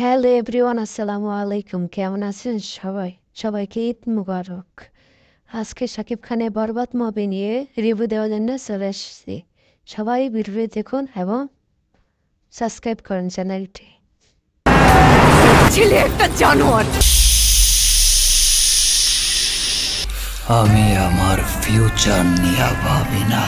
Hello everyone, আসসালামু আলাইকুম। কেমন আছেন সবাই? সবাইকে ঈদ মুবারক। আজকে শাকিব খানের বরবাদ মুভি নিয়ে রিভিউ দেওয়ার জন্য চলে এসেছি। সবাই ভিডিও দেখুন এবং সাবস্ক্রাইব করুন চ্যানেলটি। ছেলে একটা জানোয়ার। আমি আমার ফিউচার নিয়ে ভাবি না।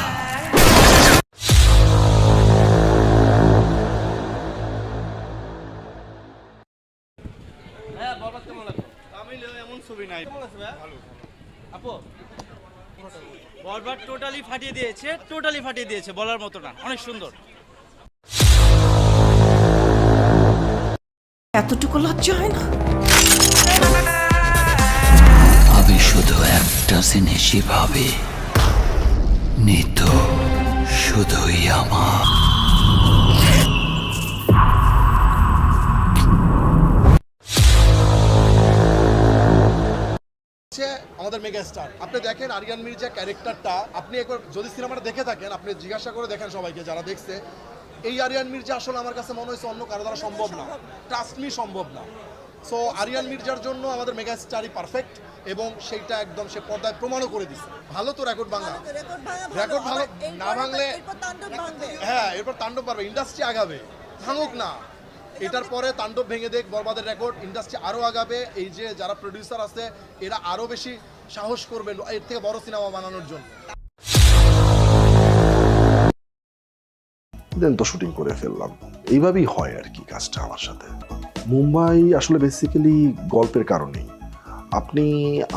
এমন ছবি নাই। আপু বরবাদ টোটালি ফাটিয়ে দিয়েছে বলার মতো না, অনেক সুন্দর। এতটুকু লজ্জা হয় না? আমি শুধু একটা জিনিসই ভাবি, নিতো শুধুই আমার। আমাদের মেগা স্টার আপনি দেখেন আরিয়ান মির্জা ক্যারেক্টারটা, আপনি একবার যদি সিনেমাটা দেখে থাকেন আপনি জিজ্ঞাসা করে দেখেন সবাইকে যারা দেখছে, এই আরিয়ান মির্জা আসলে আমার কাছে মনে হয়েছে অন্য কারো দ্বারা সম্ভব না, ট্রাস্ট মি সম্ভব না। সো আরিয়ান মির্জার জন্য আমাদের মেগা স্টারই পারফেক্ট এবং সেইটা একদম সে পর্দায় প্রমাণও করে দিচ্ছে। ভালো তো রেকর্ড ভাঙা, রেকর্ড ভালো না ভাঙলে হ্যাঁ এরপর তাণ্ডব পারবে, ইন্ডাস্ট্রি আগাবে, ভাঙুক না। এটার পরে তাণ্ডব ভেঙে দেখ বরবাদের রেকর্ড, ইন্ডাস্ট্রি আরও আগাবে। এই যে যারা প্রডিউসার আছে এরা আরও বেশি সাহস করবেন এর থেকে বড় সিনেমা বানানোর জন্য। দেন তো শুটিং করে ফেললাম, এইভাবেই হয় আর কি কাজটা আমার সাথে। মুম্বাই আসলে বেসিক্যালি গল্পের কারণেই। আপনি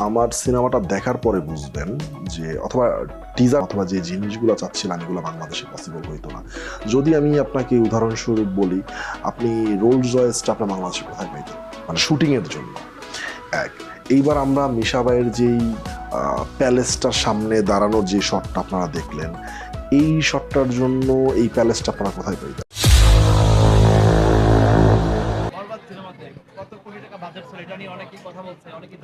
আমার সিনেমাটা দেখার পরে বুঝবেন যে, অথবা টিজার অথবা যে জিনিসগুলো চাচ্ছিলাম এগুলো বাংলাদেশে পসিবল হইতো না। যদি আমি আপনাকে উদাহরণস্বরূপ বলি, আপনি রোলস রয়েসটা আপনার বাংলাদেশে কোথায় পাইতেন মানে শুটিংয়ের জন্য? এইবার আমরা মিশাবাইয়ের যেই প্যালেসটার সামনে দাঁড়ানোর যে শটটা আপনারা দেখলেন, এই শটটার জন্য এই প্যালেসটা আপনারা কোথায় পাইতেন? বরবাদ সিনেমাতে কত কোটি টাকা বাজেট ছিল এটা নিয়ে অনেকেই কথা বলছে, অনেকেই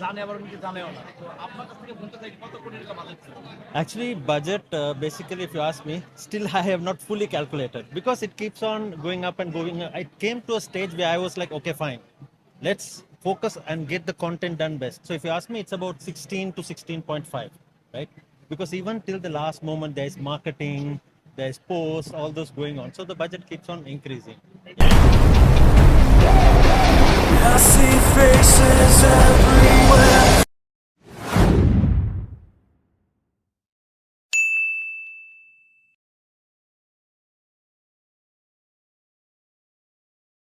জানে আবার অনেকে জানেও না। তো আপনার কাছ থেকে বলতে চাই কত কোটি টাকা বাজেট ছিল? Actually, budget, basically, if you ask me, still I have not fully calculated because it keeps on going up and going. I came to a stage where I was like, okay, fine, let's focus and get the content done best. So if you ask me, it's about 16 to 16.5, right? Because even till the last moment, there is marketing, there is posts, all those going on. So the budget keeps on increasing. I see faces every